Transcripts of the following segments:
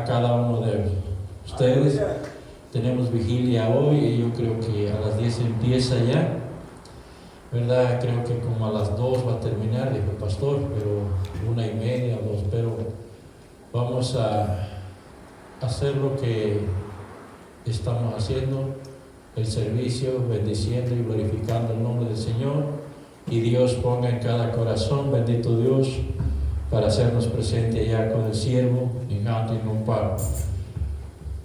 a cada uno de ustedes. Tenemos vigilia hoy y yo creo que a las 10 empieza ya, ¿verdad? Creo que como a las 2 va a terminar, dijo el pastor, pero 1:30, 2, pero vamos a hacer lo que estamos haciendo, el servicio, bendiciendo y glorificando el nombre del Señor, y Dios ponga en cada corazón, bendito Dios, para hacernos presente allá con el siervo en canto y con paro.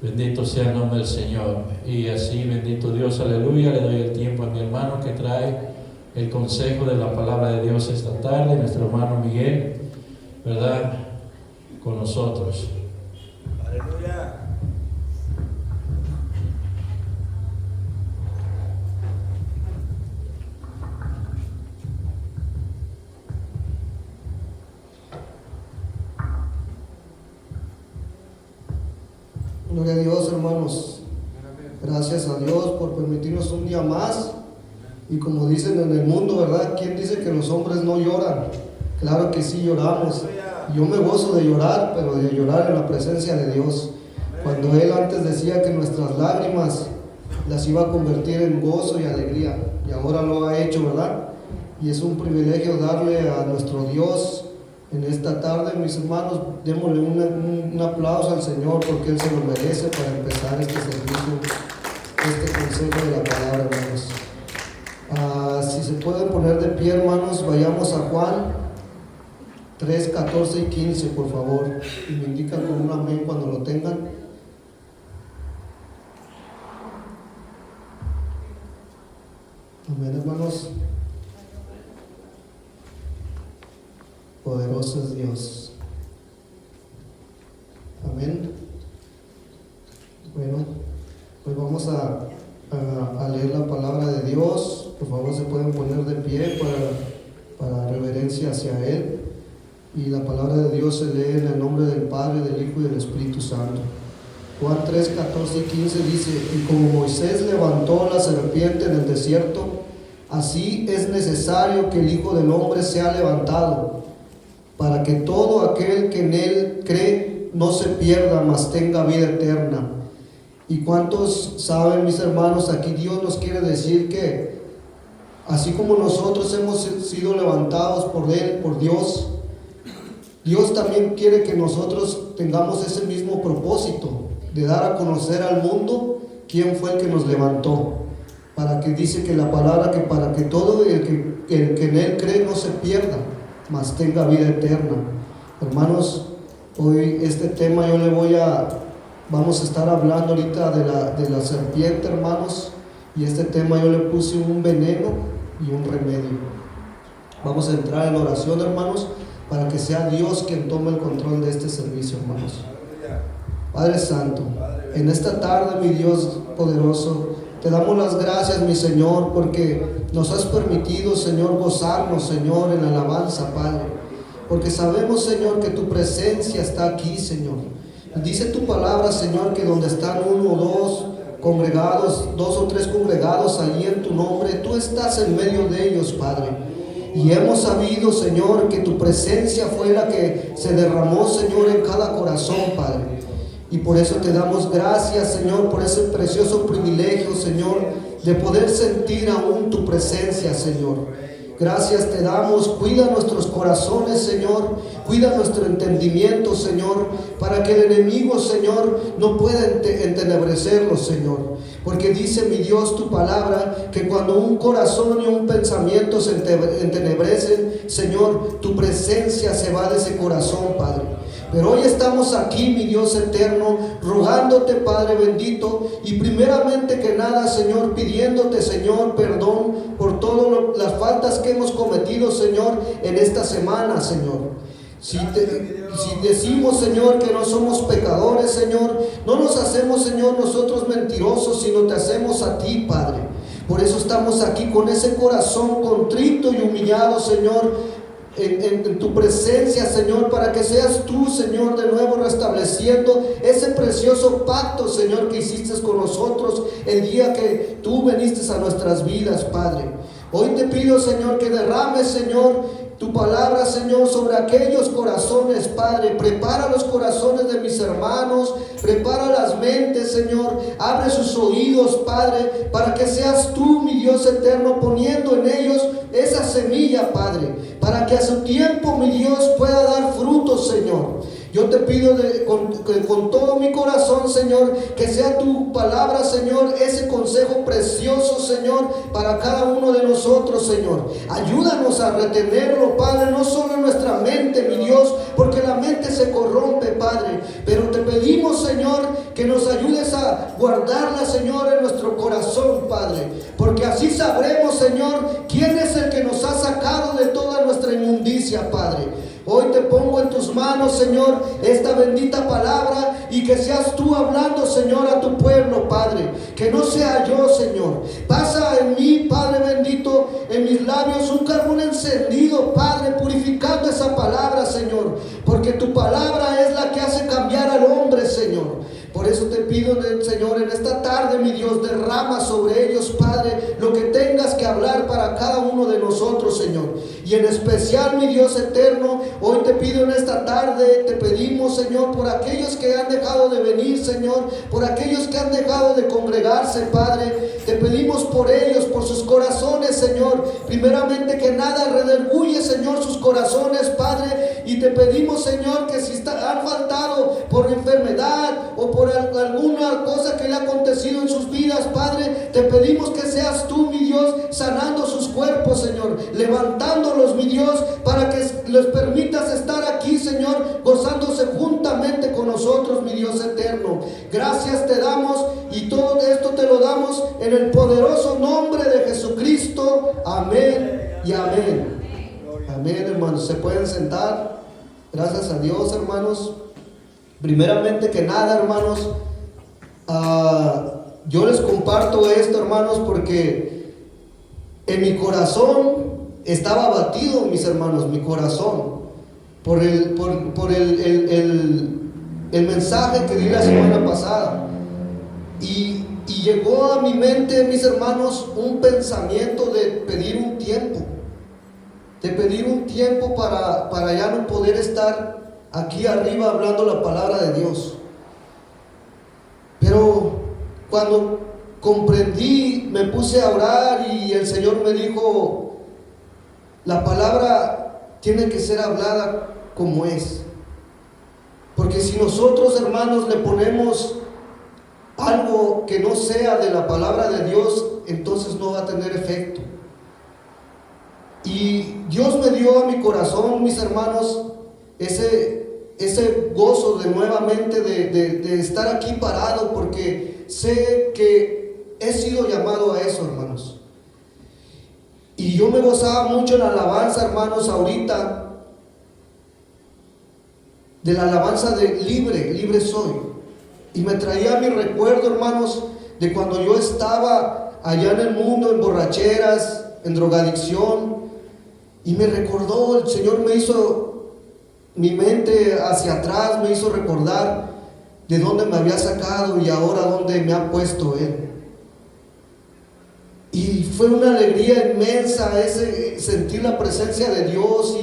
Bendito sea el nombre del Señor. Y así, bendito Dios, aleluya, le doy el tiempo a mi hermano que trae el consejo de la palabra de Dios esta tarde, nuestro hermano Miguel, ¿verdad? Con nosotros. Aleluya. Gloria a Dios, hermanos. Gracias a Dios por permitirnos un día más. Y como dicen en el mundo, ¿verdad? ¿Quién dice que los hombres no lloran? Claro que sí lloramos. Yo me gozo de llorar, pero de llorar en la presencia de Dios. Cuando Él antes decía que nuestras lágrimas las iba a convertir en gozo y alegría, y ahora lo ha hecho, ¿verdad? Y es un privilegio darle a nuestro Dios en esta tarde, mis hermanos. Démosle un aplauso al Señor, porque Él se lo merece para empezar este servicio, este consejo de la palabra, hermanos. Si se pueden poner de pie, hermanos, vayamos a Juan 3, 14 y 15, por favor, y me indican con un amén cuando lo tengan. Amén, hermanos. Poderoso es Dios. Amén. Bueno, pues vamos a leer la palabra de Dios. Por favor, se pueden poner de pie para reverencia hacia Él. Y la palabra de Dios se lee en el nombre del Padre, del Hijo y del Espíritu Santo. Juan 3, 14 y 15 dice: y como Moisés levantó la serpiente en el desierto, así es necesario que el Hijo del Hombre sea levantado, para que todo aquel que en Él cree no se pierda, mas tenga vida eterna. ¿Y cuántos saben, mis hermanos? Aquí Dios nos quiere decir que así como nosotros hemos sido levantados por Él, por Dios, Dios también quiere que nosotros tengamos ese mismo propósito de dar a conocer al mundo quién fue el que nos levantó. Para que dice que la palabra, que para que todo el que en Él cree no se pierda, mas tenga vida eterna. Hermanos, hoy este tema vamos a estar hablando ahorita de la serpiente, hermanos, y este tema yo le puse un veneno y un remedio. Vamos a entrar en oración, hermanos, para que sea Dios quien tome el control de este servicio, hermanos. Padre Santo, en esta tarde, mi Dios poderoso, te damos las gracias, mi Señor, porque nos has permitido, Señor, gozarnos, Señor, en la alabanza, Padre, porque sabemos, Señor, que tu presencia está aquí, Señor. Dice tu palabra, Señor, que donde están 1 o 2 congregados, 2 o 3 congregados allí en tu nombre, tú estás en medio de ellos, Padre. Y hemos sabido, Señor, que tu presencia fue la que se derramó, Señor, en cada corazón, Padre. Y por eso te damos gracias, Señor, por ese precioso privilegio, Señor, de poder sentir aún tu presencia, Señor. Gracias te damos. Cuida nuestros corazones, Señor. Cuida nuestro entendimiento, Señor, para que el enemigo, Señor, no pueda entenebrecerlo, Señor. Porque dice, mi Dios, tu palabra, que cuando un corazón y un pensamiento se entenebrecen, Señor, tu presencia se va de ese corazón, Padre. Pero hoy estamos aquí, mi Dios eterno, rogándote, Padre bendito, y primeramente que nada, Señor, pidiéndote, Señor, perdón por todas las faltas que hemos cometido, Señor, en esta semana, Señor. Si decimos, Señor, que no somos pecadores, Señor, no nos hacemos, Señor, nosotros mentirosos, sino te hacemos a ti, Padre. Por eso estamos aquí con ese corazón contrito y humillado, Señor, en tu presencia, Señor, para que seas tú, Señor, de nuevo restableciendo ese precioso pacto, Señor, que hiciste con nosotros el día que tú viniste a nuestras vidas, Padre. Hoy te pido, Señor, que derrames, Señor, tu palabra, Señor, sobre aquellos corazones, Padre. Prepara los corazones de mis hermanos, prepara las mentes, Señor. Abre sus oídos, Padre, para que seas tú, mi Dios eterno, poniendo en ellos esa semilla, Padre, para que a su tiempo, mi Dios, pueda dar frutos, Señor. Yo te pido con todo mi corazón, Señor, que sea tu palabra, Señor, ese consejo precioso, Señor, para cada uno de nosotros, Señor. Ayúdanos a retenerlo, Padre, no solo en nuestra mente, mi Dios, porque la mente se corrompe, Padre, pero te pedimos, Señor, que nos ayudes a guardarla, Señor, en nuestro corazón, Padre, porque así sabremos, Señor, quién es el que nos ha sacado de toda nuestra inmundicia, Padre. Hoy te pongo en tus manos, Señor, esta bendita palabra, y que seas tú hablando, Señor, a tu pueblo, Padre. Que no sea yo, Señor. Pasa en mí, Padre bendito, en mis labios un carbón encendido, Padre, purificando esa palabra, Señor. Porque tu palabra es la que hace cambiar al hombre, Señor. Por eso te pido, Señor, en esta tarde, mi Dios, derrama sobre ellos, Padre, lo que tengas que hablar para cada uno de nosotros, Señor. Y en especial, mi Dios eterno, hoy te pido en esta tarde, te pedimos, Señor, por aquellos que han dejado de venir, Señor, por aquellos que han dejado de congregarse, Padre. Te pedimos por ellos, por sus corazones, Señor. Primeramente que nada redarguye, Señor, sus corazones, Padre. Y te pedimos, Señor, que si han faltado por enfermedad o por alguna cosa que le ha acontecido en sus vidas, Padre, te pedimos que seas tú, mi Dios, sanando sus cuerpos, Señor, levantándolos, mi Dios, para que les permitas estar aquí, Señor, gozándose juntamente con nosotros, mi Dios eterno. Gracias te damos, y todo esto te lo damos en el poderoso nombre de Jesucristo. Amén y amén. Amén, hermanos. Se pueden sentar. Gracias a Dios, hermanos. Primeramente que nada, hermanos, yo les comparto esto, hermanos, porque en mi corazón estaba abatido, mis hermanos, mi corazón, por el mensaje que di la semana pasada. Y llegó a mi mente, mis hermanos, un pensamiento de pedir un tiempo. Para ya no poder estar aquí arriba hablando la palabra de Dios. Pero cuando comprendí, me puse a orar y el Señor me dijo: la palabra tiene que ser hablada como es. Porque si nosotros, hermanos, le ponemos algo que no sea de la palabra de Dios, entonces no va a tener efecto. Y Dios me dio a mi corazón, mis hermanos, ese gozo de nuevamente de estar aquí parado, porque sé que he sido llamado a eso, hermanos. Y yo me gozaba mucho en la alabanza, hermanos, ahorita, de la alabanza de libre soy. Y me traía mi recuerdo, hermanos, de cuando yo estaba allá en el mundo, en borracheras, en drogadicción. Y me recordó, el Señor me hizo mi mente hacia atrás, me hizo recordar de dónde me había sacado y ahora dónde me ha puesto Él. Y fue una alegría inmensa ese sentir la presencia de Dios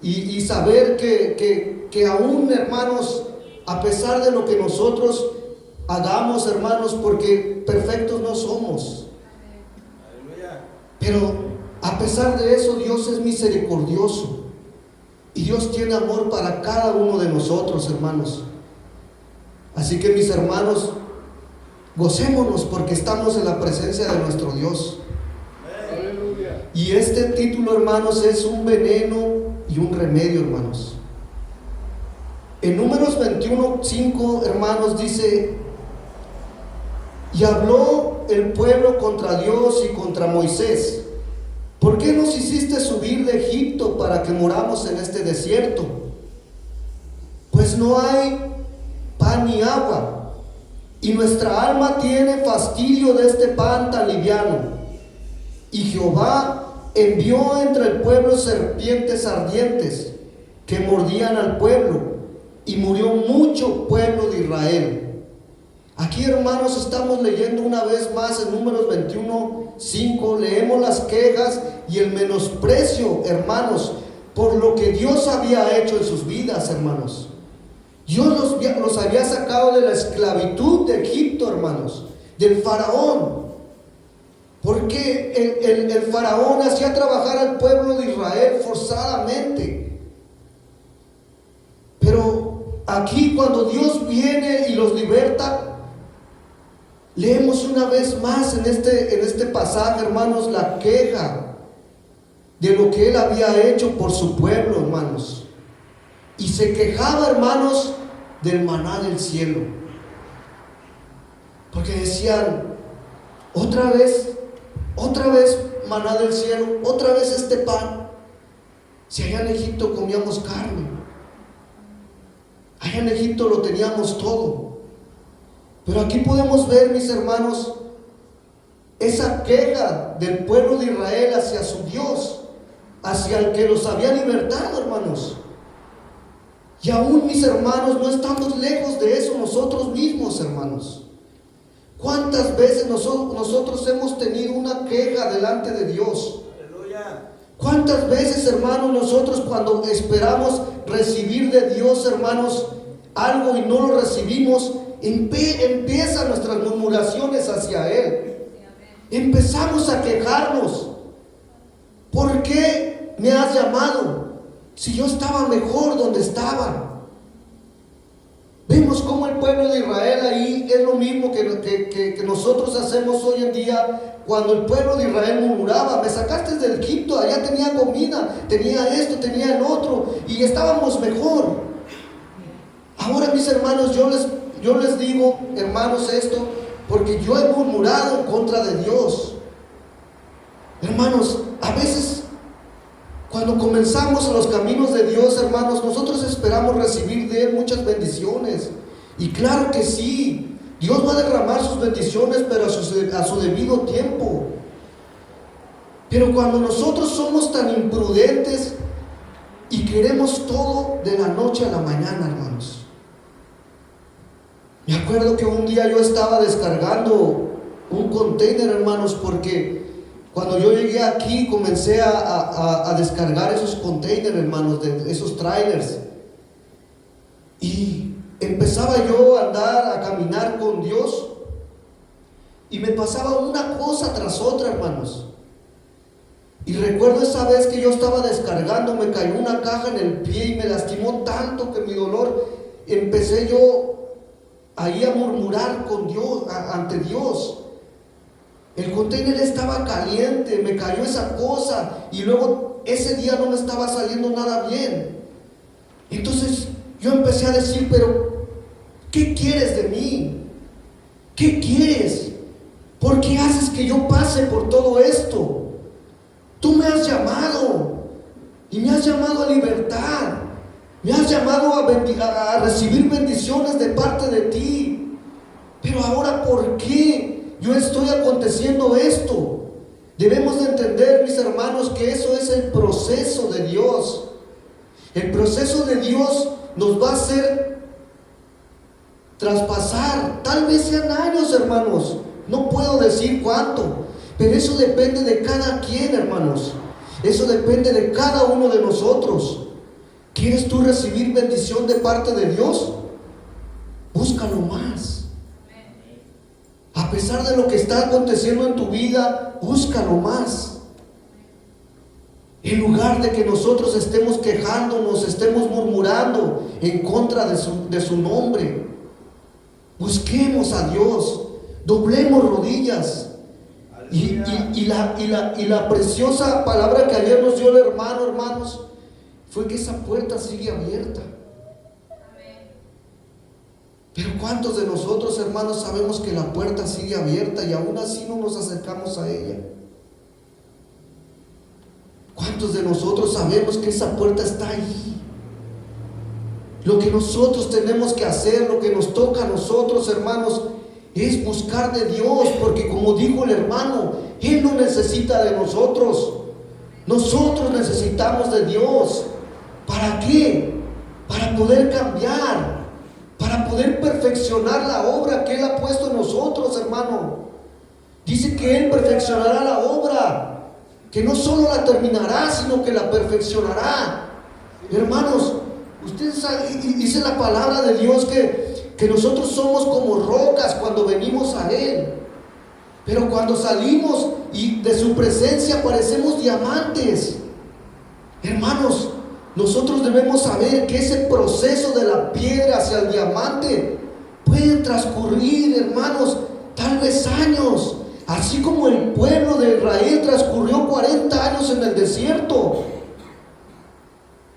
y saber que aún, hermanos, a pesar de lo que nosotros hagamos, hermanos, porque perfectos no somos, pero a pesar de eso, Dios es misericordioso y Dios tiene amor para cada uno de nosotros, hermanos. Así que, mis hermanos, gocémonos porque estamos en la presencia de nuestro Dios. Aleluya. Y este título, hermanos, es un veneno y un remedio, hermanos. En Números 21:5, hermanos, dice: y habló el pueblo contra Dios y contra Moisés: ¿por qué nos hiciste subir de Egipto para que moramos en este desierto? Pues no hay pan ni agua, y nuestra alma tiene fastidio de este pan tan liviano. Y Jehová envió entre el pueblo serpientes ardientes que mordían al pueblo, y murió mucho pueblo de Israel. Aquí, hermanos, estamos leyendo una vez más en Números 21:5, leemos las quejas y el menosprecio, hermanos, por lo que Dios había hecho en sus vidas, hermanos. Dios los había sacado de la esclavitud de Egipto, hermanos, del faraón. Porque el faraón hacía trabajar al pueblo de Israel forzadamente. Pero aquí, cuando Dios viene y los liberta, leemos una vez más en este pasaje, hermanos, la queja de lo que Él había hecho por su pueblo, hermanos. Y se quejaba, hermanos, del maná del cielo. Porque decían, otra vez maná del cielo, otra vez este pan. Si allá en Egipto comíamos carne, allá en Egipto lo teníamos todo. Pero aquí podemos ver, mis hermanos, esa queja del pueblo de Israel hacia su Dios, hacia el que los había libertado, hermanos. Y aún, mis hermanos, no estamos lejos de eso nosotros mismos, hermanos. ¿Cuántas veces nosotros hemos tenido una queja delante de Dios? Aleluya. ¿Cuántas veces, hermanos, nosotros cuando esperamos recibir de Dios, hermanos, algo y no lo recibimos, empiezan nuestras murmuraciones hacia Él? Empezamos a quejarnos. ¿Por qué me has llamado si yo estaba mejor donde estaba? Vemos cómo el pueblo de Israel ahí es lo mismo que nosotros hacemos hoy en día. Cuando el pueblo de Israel murmuraba, me sacaste de Egipto, allá tenía comida, tenía esto, tenía el otro, y estábamos mejor. Ahora, mis hermanos, yo les digo, hermanos, esto, porque yo he murmurado en contra de Dios. Hermanos, a veces cuando comenzamos en los caminos de Dios, hermanos, nosotros esperamos recibir de Él muchas bendiciones. Y claro que sí, Dios va a derramar sus bendiciones, pero a su debido tiempo. Pero cuando nosotros somos tan imprudentes y queremos todo de la noche a la mañana, hermanos. Me acuerdo que un día yo estaba descargando un container, hermanos, porque cuando yo llegué aquí comencé a descargar esos containers, hermanos, de esos trailers. Y empezaba yo a andar, a caminar con Dios. Y me pasaba una cosa tras otra, hermanos. Y recuerdo esa vez que yo estaba descargando, me cayó una caja en el pie y me lastimó tanto que mi dolor, empecé yo ahí a murmurar con Dios, ante Dios. El container estaba caliente, me cayó esa cosa y luego ese día no me estaba saliendo nada bien. Entonces yo empecé a decir, pero ¿qué quieres de mí? ¿Qué quieres? ¿Por qué haces que yo pase por todo esto? Tú me has llamado y me has llamado a libertad, me has llamado a recibir bendiciones de parte de ti. Pero ahora, ¿por qué yo estoy aconteciendo esto? Debemos de entender, mis hermanos, que eso es el proceso de Dios. El proceso de Dios nos va a hacer traspasar, tal vez sean años, hermanos, no puedo decir cuánto, pero eso depende de cada quien, hermanos. Eso depende de cada uno de nosotros. ¿Quieres tú recibir bendición de parte de Dios? Búscalo más. A pesar de lo que está aconteciendo en tu vida, búscalo más. En lugar de que nosotros estemos quejándonos, estemos murmurando en contra de su nombre, busquemos a Dios, doblemos rodillas. Y la preciosa palabra que ayer nos dio el hermano, hermanos, fue que esa puerta sigue abierta. Pero ¿cuántos de nosotros, hermanos, sabemos que la puerta sigue abierta y aún así no nos acercamos a ella? ¿Cuántos de nosotros sabemos que esa puerta está ahí? Lo que nosotros tenemos que hacer, lo que nos toca a nosotros, hermanos, es buscar de Dios, porque como dijo el hermano, Él no necesita de nosotros. Nosotros necesitamos de Dios. ¿Para qué? Para poder cambiar, para poder perfeccionar la obra que Él ha puesto en nosotros, hermano. Dice que Él perfeccionará la obra, que no solo la terminará, sino que la perfeccionará. Hermanos, ustedes dice la palabra de Dios que nosotros somos como rocas cuando venimos a Él. Pero cuando salimos y de su presencia parecemos diamantes. Hermanos, nosotros debemos saber que ese proceso de la piedra hacia el diamante puede transcurrir, hermanos, tal vez años. Así como el pueblo de Israel transcurrió 40 años en el desierto.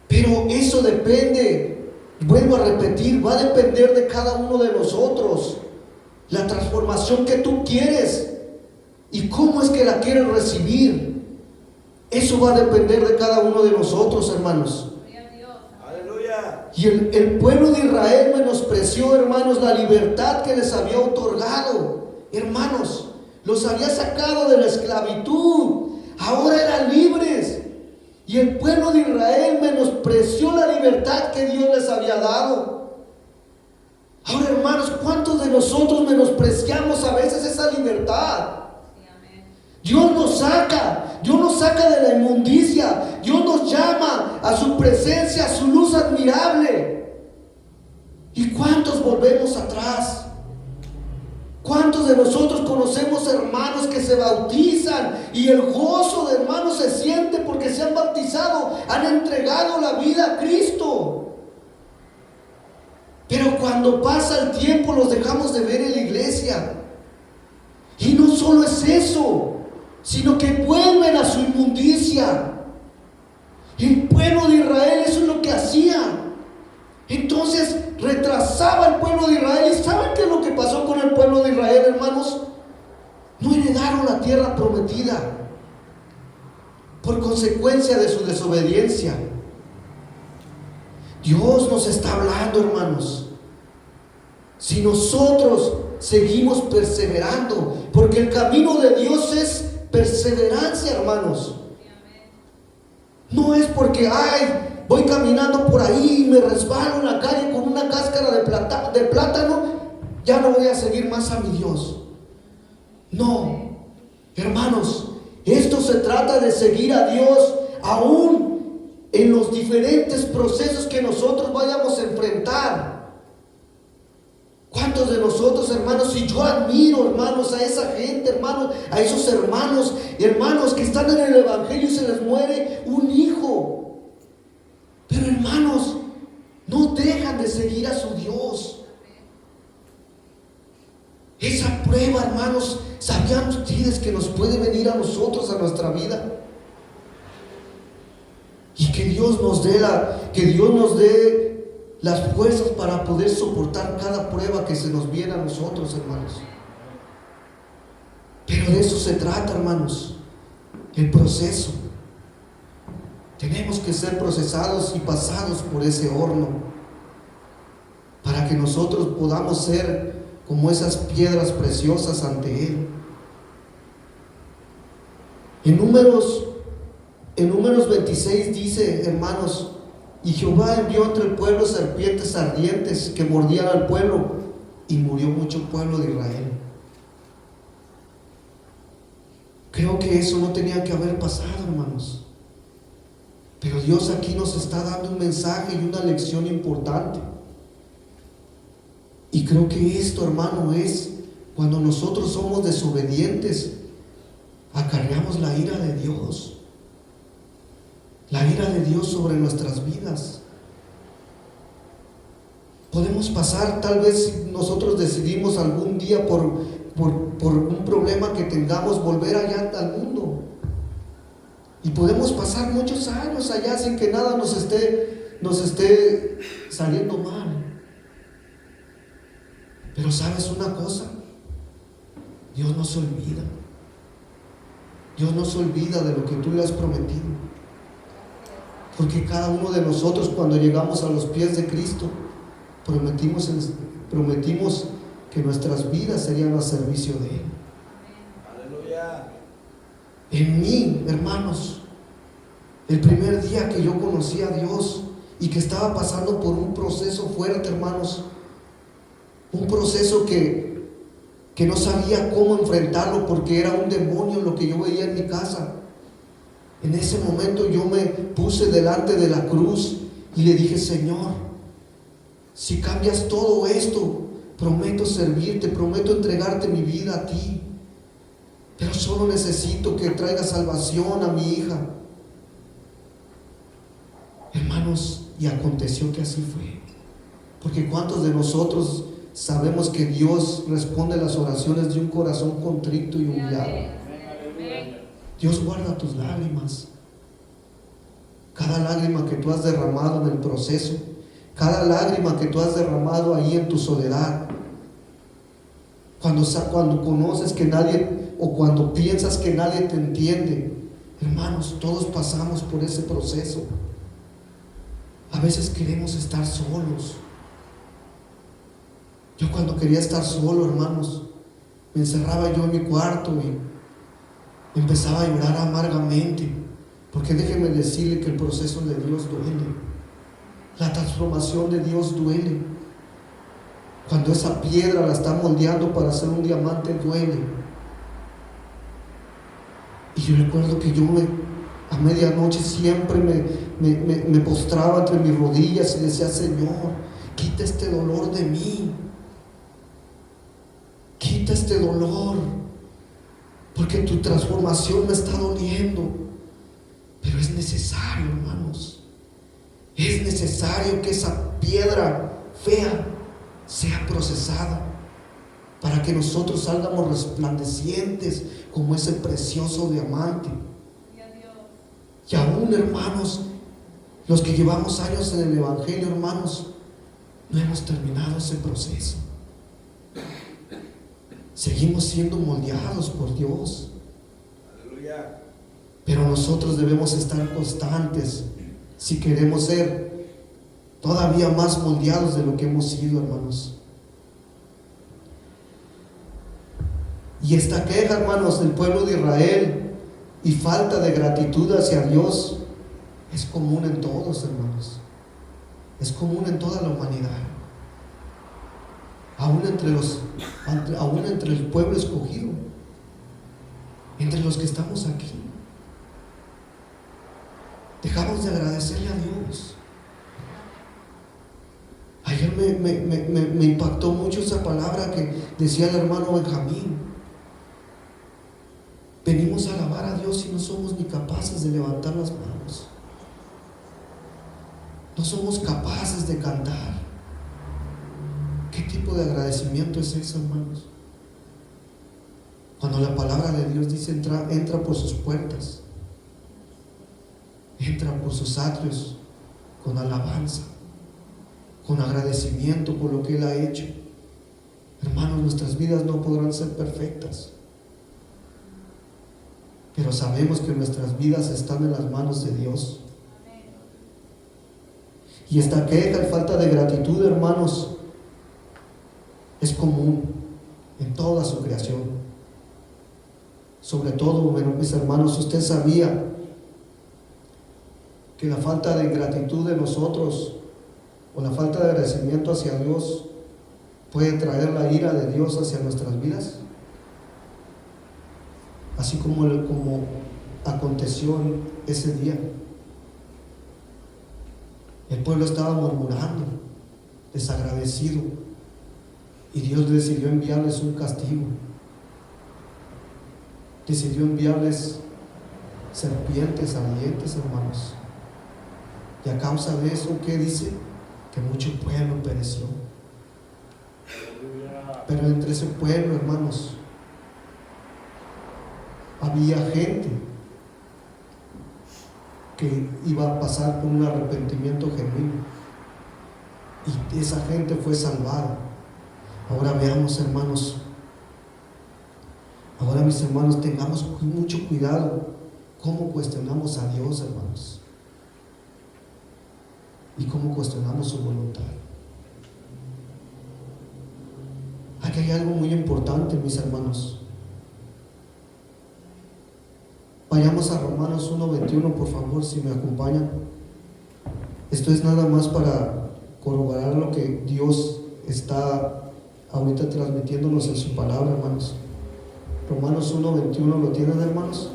Pero eso depende, vuelvo a repetir, va a depender de cada uno de nosotros. La transformación que tú quieres y cómo es que la quieres recibir. Eso va a depender de cada uno de nosotros, hermanos. Aleluya. Y el pueblo de Israel menospreció, hermanos, la libertad que les había otorgado. Hermanos, los había sacado de la esclavitud. Ahora eran libres. Y el pueblo de Israel menospreció la libertad que Dios les había dado. Ahora, hermanos, ¿cuántos de nosotros menospreciamos a veces esa libertad? Dios nos saca de la inmundicia. Dios nos llama a su presencia, a su luz admirable. ¿Y cuántos volvemos atrás? ¿Cuántos de nosotros conocemos hermanos que se bautizan y el gozo de hermanos se siente porque se han bautizado, han entregado la vida a Cristo? Pero cuando pasa el tiempo los dejamos de ver en la iglesia. Y no solo es eso, sino que vuelven a su inmundicia. El pueblo de Israel eso es lo que hacía. Entonces retrasaba el pueblo de Israel. ¿Y saben qué es lo que pasó con el pueblo de Israel, hermanos? No heredaron la tierra prometida por consecuencia de su desobediencia. Dios nos está hablando, hermanos. Si nosotros seguimos perseverando, porque el camino de Dios es perseverancia, hermanos. No es porque voy caminando por ahí y me resbalo en la calle con una cáscara de plátano, ya no voy a seguir más a mi Dios. No, hermanos, esto se trata de seguir a Dios aún en los diferentes procesos que nosotros vayamos a enfrentar. ¿Cuántos de nosotros, hermanos? Y yo admiro, hermanos, a esa gente, hermanos, a esos hermanos que están en el evangelio y se les muere un hijo. Pero, hermanos, no dejan de seguir a su Dios. Esa prueba, hermanos, ¿sabían ustedes que nos puede venir a nosotros, a nuestra vida? Y que Dios nos dé las fuerzas para poder soportar cada prueba que se nos viene a nosotros, hermanos. Pero de eso se trata, hermanos, el proceso. Tenemos que ser procesados y pasados por ese horno para que nosotros podamos ser como esas piedras preciosas ante Él. En Números 26 dice, hermanos: y Jehová envió entre el pueblo serpientes ardientes que mordían al pueblo, y murió mucho pueblo de Israel. Creo que eso no tenía que haber pasado, hermanos. Pero Dios aquí nos está dando un mensaje y una lección importante. Y creo que esto, hermano, es cuando nosotros somos desobedientes, acarreamos la ira de Dios. La ira de Dios sobre nuestras vidas. Podemos pasar, tal vez si nosotros decidimos algún día por un problema que tengamos, volver allá al mundo. Y podemos pasar muchos años allá sin que nada nos esté saliendo mal. Pero ¿sabes una cosa? Dios no se olvida. Dios no se olvida de lo que tú le has prometido. Porque cada uno de nosotros, cuando llegamos a los pies de Cristo, prometimos que nuestras vidas serían al servicio de Él. Aleluya. En mí, hermanos, el primer día que yo conocí a Dios y que estaba pasando por un proceso fuerte, hermanos, un proceso que no sabía cómo enfrentarlo porque era un demonio lo que yo veía en mi casa. En ese momento yo me puse delante de la cruz Y le dije: Señor, si cambias todo esto, prometo servirte, prometo entregarte mi vida a ti, pero solo necesito que traiga salvación a mi hija. Hermanos, y aconteció que así fue. Porque ¿cuántos de nosotros sabemos que Dios responde las oraciones de un corazón contrito y humillado? Dios guarda tus lágrimas. Cada lágrima que tú has derramado en el proceso, cada lágrima que tú has derramado ahí en tu soledad, cuando conoces que nadie, o cuando piensas que nadie te entiende. Hermanos, todos pasamos por ese proceso. A veces queremos estar solos. Yo cuando quería estar solo, hermanos, me encerraba yo en mi cuarto y empezaba a llorar amargamente, porque déjenme decirle que el proceso de Dios duele. La transformación de Dios duele. Cuando esa piedra la está moldeando para hacer un diamante, duele. Y yo recuerdo que yo a medianoche siempre me postraba entre mis rodillas y decía: Señor, quita este dolor de mí, quita este dolor, porque tu transformación me está doliendo. Pero es necesario, hermanos, es necesario que esa piedra fea sea procesada para que nosotros salgamos resplandecientes como ese precioso diamante. Y aún, hermanos, los que llevamos años en el Evangelio, hermanos, no hemos terminado ese proceso. Seguimos siendo moldeados por Dios. Aleluya. Pero nosotros debemos estar constantes si queremos ser todavía más moldeados de lo que hemos sido, hermanos. Y esta queja, hermanos, del pueblo de Israel y falta de gratitud hacia Dios es común en todos, hermanos. Es común en toda la humanidad. Aún entre el pueblo escogido, entre los que estamos aquí. Dejamos de agradecerle a Dios. Ayer me impactó mucho esa palabra que decía el hermano Benjamín. Venimos a alabar a Dios y no somos ni capaces de levantar las manos. No somos capaces de cantar. ¿Qué tipo de agradecimiento es eso, hermanos? Cuando la palabra de Dios dice: entra por sus puertas, entra por sus atrios con alabanza, con agradecimiento por lo que Él ha hecho. Hermanos, nuestras vidas no podrán ser perfectas, pero sabemos que nuestras vidas están en las manos de Dios. Y esta queja y falta de gratitud, hermanos, es común en toda su creación. Sobre todo, mis hermanos, usted sabía que la falta de gratitud de nosotros, o la falta de agradecimiento hacia Dios, puede traer la ira de Dios hacia nuestras vidas, así como aconteció ese día. El pueblo estaba murmurando, desagradecido, y Dios decidió enviarles un castigo. Decidió enviarles serpientes ardientes, hermanos. Y a causa de eso, ¿qué dice? Que mucho pueblo pereció. Pero entre ese pueblo, hermanos, había gente que iba a pasar por un arrepentimiento genuino, y esa gente fue salvada. Ahora veamos, hermanos, ahora, mis hermanos, tengamos mucho cuidado cómo cuestionamos a Dios, hermanos, y cómo cuestionamos su voluntad. Aquí hay algo muy importante, mis hermanos. Vayamos a Romanos 1:21, por favor, si me acompañan. Esto es nada más para corroborar lo que Dios está ahorita transmitiéndonos en su palabra, hermanos. Romanos 1:21, ¿lo tienen, hermanos?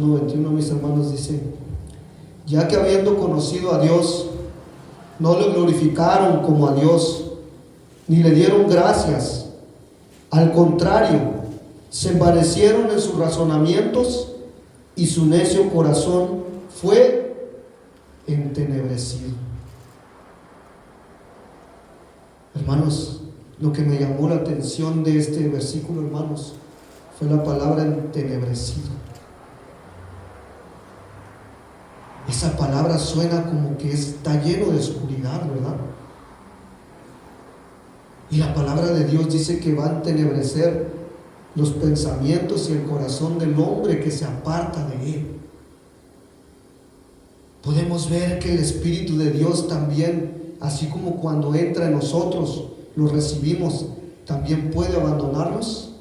1:21, mis hermanos, dice: ya que habiendo conocido a Dios, no le glorificaron como a Dios, ni le dieron gracias. Al contrario, se envanecieron en sus razonamientos y su necio corazón fue entenebrecido. Hermanos, lo que me llamó la atención de este versículo, hermanos, fue la palabra entenebrecido. Esa palabra suena como que está lleno de oscuridad, ¿verdad? Y la palabra de Dios dice que va a entenebrecer los pensamientos y el corazón del hombre que se aparta de Él. Podemos ver que el Espíritu de Dios también, así como cuando entra en nosotros, lo recibimos, también puede abandonarnos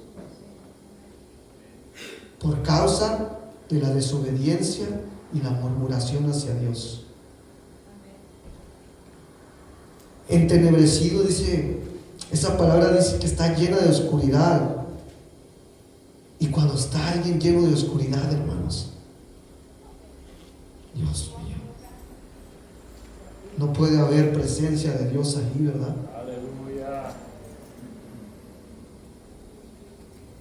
por causa de la desobediencia y la murmuración hacia Dios. Entenebrecido, dice, esa palabra dice que está llena de oscuridad. Y cuando está alguien lleno de oscuridad, hermanos, Dios mío, no puede haber presencia de Dios ahí, ¿verdad? Aleluya.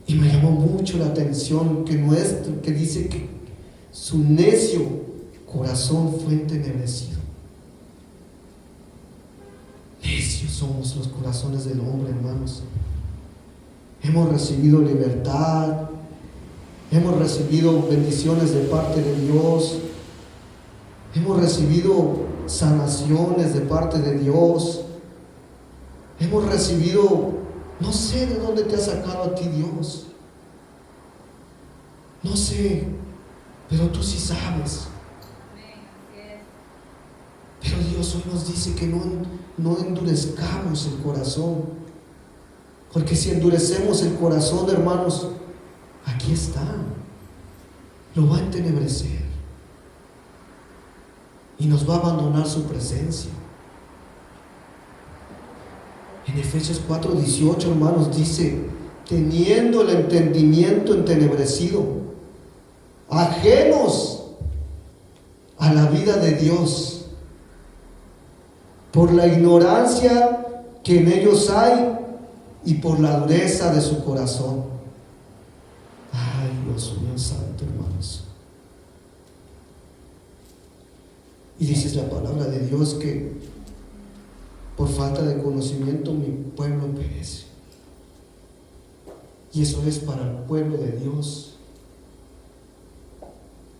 Y me llamó mucho la atención que dice que su necio corazón fue entenebrecido. Necios somos los corazones del hombre, hermanos. Hemos recibido libertad, hemos recibido bendiciones de parte de Dios, hemos recibido sanaciones de parte de Dios, hemos recibido, no sé de dónde te ha sacado a ti Dios, no sé, pero tú sí sabes. Pero Dios hoy nos dice que no endurezcamos el corazón, porque si endurecemos el corazón, hermanos, aquí está, lo va a entenebrecer y nos va a abandonar su presencia. En Efesios 4:18, hermanos, dice: teniendo el entendimiento entenebrecido, ajenos a la vida de Dios, por la ignorancia que en ellos hay y por la dureza de su corazón. Ay, Dios mío santo, hermanos. Y dice la palabra de Dios que por falta de conocimiento mi pueblo perece. Y eso es para el pueblo de Dios,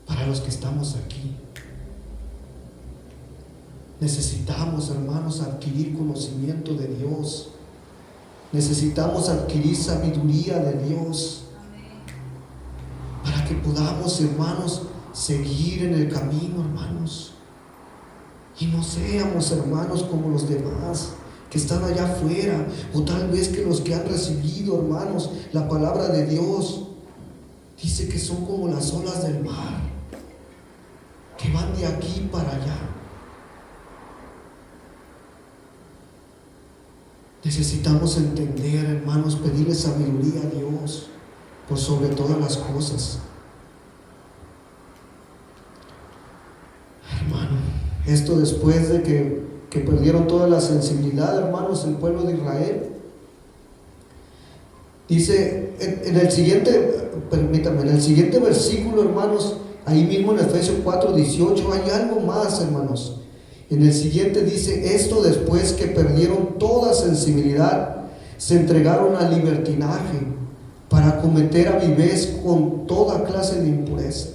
para los que estamos aquí. Necesitamos, hermanos, adquirir conocimiento de Dios. Necesitamos adquirir sabiduría de Dios, para que podamos, hermanos, seguir en el camino, hermanos, y no seamos, hermanos, como los demás que están allá afuera, o tal vez que los que han recibido, hermanos, la palabra de Dios. Dice que son como las olas del mar, que van de aquí para allá. Necesitamos entender, hermanos, pedirle sabiduría a Dios por sobre todas las cosas. Hermano, esto después de que perdieron toda la sensibilidad, hermanos, el pueblo de Israel. Dice en el siguiente, permítame, en el siguiente versículo, hermanos, ahí mismo en Efesios 4:18, hay algo más, hermanos. En el siguiente dice: esto después que perdieron toda sensibilidad, se entregaron al libertinaje para cometer avidez con toda clase de impureza.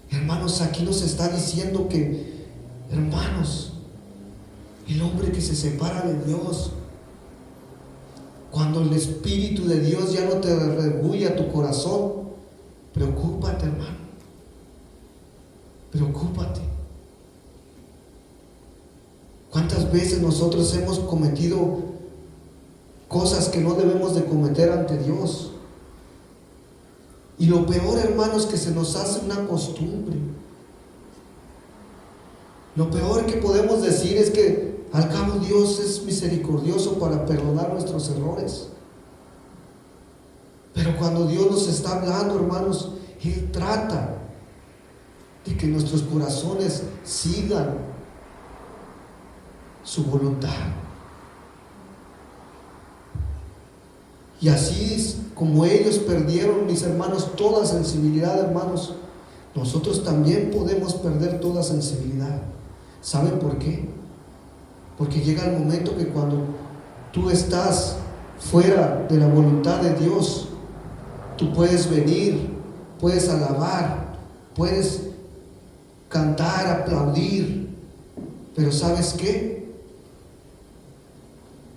Hermanos, aquí nos está diciendo que, hermanos, el hombre que se separa de Dios, cuando el Espíritu de Dios ya no te rebulla tu corazón, preocúpate, hermano, preocúpate. ¿Cuántas veces nosotros hemos cometido cosas que no debemos de cometer ante Dios? Y lo peor, hermanos, que se nos hace una costumbre. Lo peor que podemos decir es que al cabo Dios es misericordioso para perdonar nuestros errores. Pero cuando Dios nos está hablando, hermanos, Él trata de que nuestros corazones sigan su voluntad. Y así es como ellos perdieron, mis hermanos, toda sensibilidad, hermanos, nosotros también podemos perder toda sensibilidad. ¿Saben por qué? Porque llega el momento que cuando tú estás fuera de la voluntad de Dios, tú puedes venir, puedes alabar, puedes cantar, aplaudir, pero ¿sabes qué?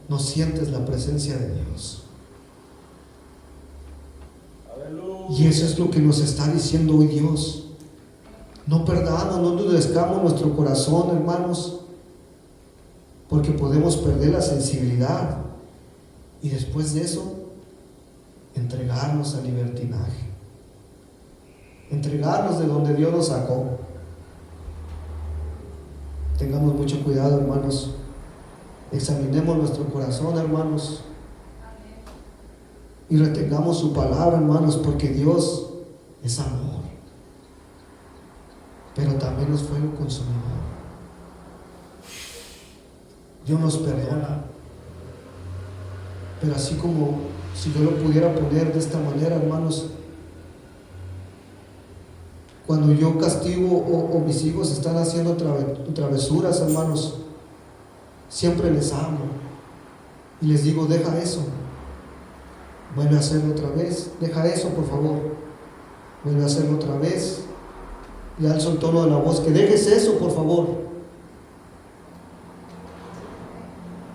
No sientes la presencia de Dios. Y eso es lo que nos está diciendo hoy Dios. No perdamos, no endurezcamos nuestro corazón, hermanos, porque podemos perder la sensibilidad y después de eso entregarnos al libertinaje, entregarnos de donde Dios nos sacó. Tengamos mucho cuidado, hermanos. Examinemos nuestro corazón, hermanos, y retengamos su palabra, hermanos, porque Dios es amor, pero también es fuego consumidor. Dios nos perdona, pero así como si yo lo pudiera poner de esta manera, hermanos, cuando yo castigo o mis hijos están haciendo travesuras, hermanos, siempre les hablo y les digo: deja eso, vuelve a hacerlo otra vez, deja eso por favor, vuelve a hacerlo otra vez. Le alzo el tono de la voz: que dejes eso por favor.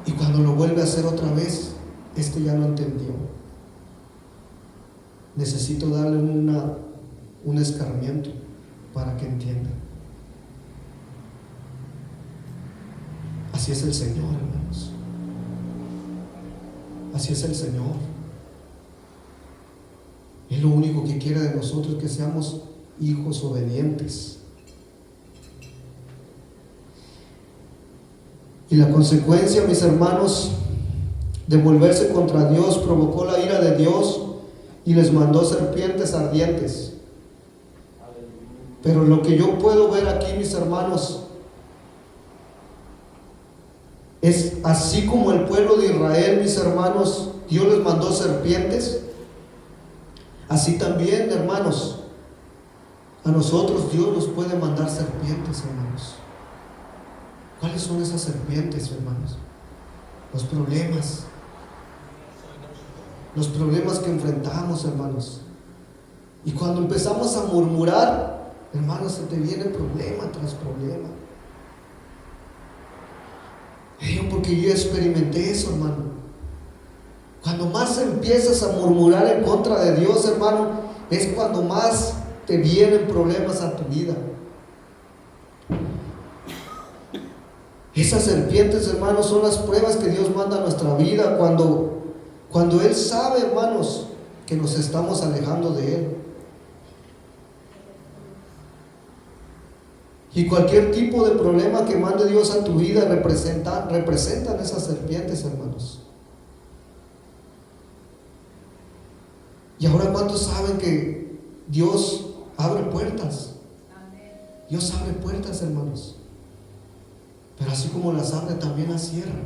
Y cuando lo vuelve a hacer otra vez, ya no entendió. Necesito darle un escarmiento para que entienda. Así es el Señor, hermanos. Así es el Señor. Él lo único que quiere de nosotros es que seamos hijos obedientes. Y la consecuencia, mis hermanos, de volverse contra Dios provocó la ira de Dios y les mandó serpientes ardientes. Pero lo que yo puedo ver aquí, mis hermanos, es así como el pueblo de Israel, mis hermanos, Dios les mandó serpientes, así también, hermanos, a nosotros Dios nos puede mandar serpientes, hermanos. ¿Cuáles son esas serpientes, hermanos? Los problemas que enfrentamos, hermanos. Y cuando empezamos a murmurar, hermanos, se te viene problema tras problema. Porque yo experimenté eso, hermano. Cuando más empiezas a murmurar en contra de Dios, hermano, es cuando más te vienen problemas a tu vida. Esas serpientes, hermanos, son las pruebas que Dios manda a nuestra vida cuando Él sabe, hermanos, que nos estamos alejando de Él. Y cualquier tipo de problema que mande Dios a tu vida representan esas serpientes, hermanos. Y ahora, ¿cuántos saben que Dios abre puertas? Dios abre puertas, hermanos. Pero así como las abre, también las cierra.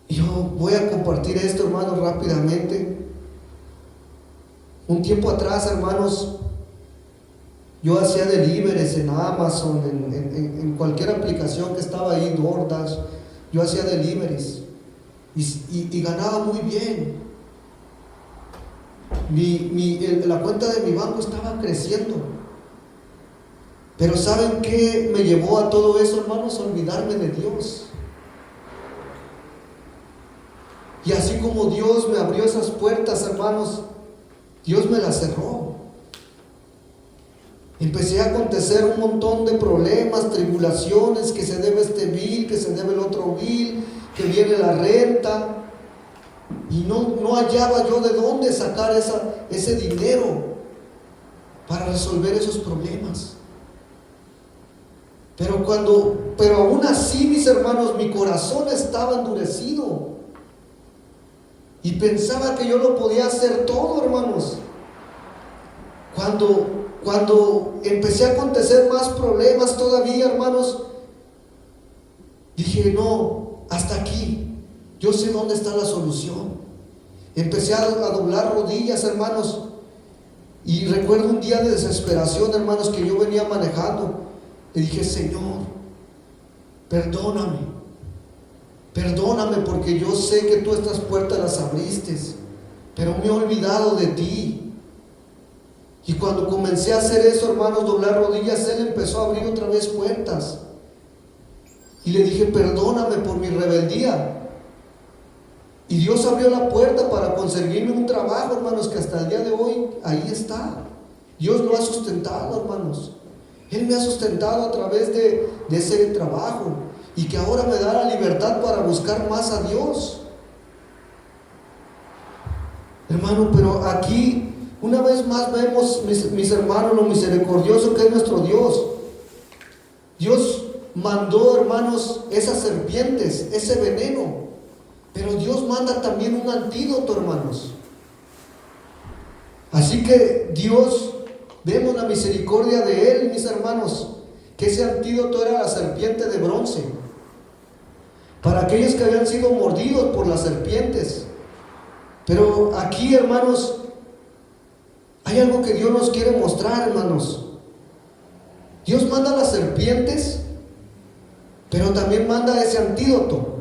Y yo voy a compartir esto, hermanos, rápidamente. Un tiempo atrás, hermanos, yo hacía deliveries en Amazon, en cualquier aplicación que estaba ahí, DoorDash. Yo hacía deliveries y ganaba muy bien. La cuenta de mi banco estaba creciendo. Pero ¿saben qué me llevó a todo eso, hermanos? A olvidarme de Dios. Y así como Dios me abrió esas puertas, hermanos, Dios me las cerró. Empecé a acontecer un montón de problemas, tribulaciones, que se debe este bill, que se debe el otro bill, que viene la renta. Y no hallaba yo de dónde sacar ese dinero para resolver esos problemas. Pero aún así, mis hermanos, mi corazón estaba endurecido. Y pensaba que yo lo podía hacer todo, hermanos. Cuando empecé a acontecer más problemas todavía, hermanos, dije, no, hasta aquí. Yo sé dónde está la solución. Empecé a doblar rodillas, hermanos. Y recuerdo un día de desesperación, hermanos, que yo venía manejando. Le dije, Señor, perdóname. Perdóname porque yo sé que tú estas puertas las abriste, pero me he olvidado de ti. Y cuando comencé a hacer eso, hermanos, doblar rodillas, Él empezó a abrir otra vez puertas. Y le dije, perdóname por mi rebeldía. Y Dios abrió la puerta para conseguirme un trabajo, hermanos, que hasta el día de hoy ahí está. Dios lo ha sustentado, hermanos. Él me ha sustentado a través de ese trabajo. Y que ahora me da la libertad para buscar más a Dios. Hermano, pero aquí una vez más vemos, mis hermanos, lo misericordioso que es nuestro Dios. Dios mandó, hermanos, esas serpientes, ese veneno. Pero Dios manda también un antídoto, hermanos. Así que Dios, vemos la misericordia de Él, mis hermanos, que ese antídoto era la serpiente de bronce. Para aquellos que habían sido mordidos por las serpientes. Pero aquí, hermanos, hay algo que Dios nos quiere mostrar, hermanos. Dios manda las serpientes, pero también manda ese antídoto.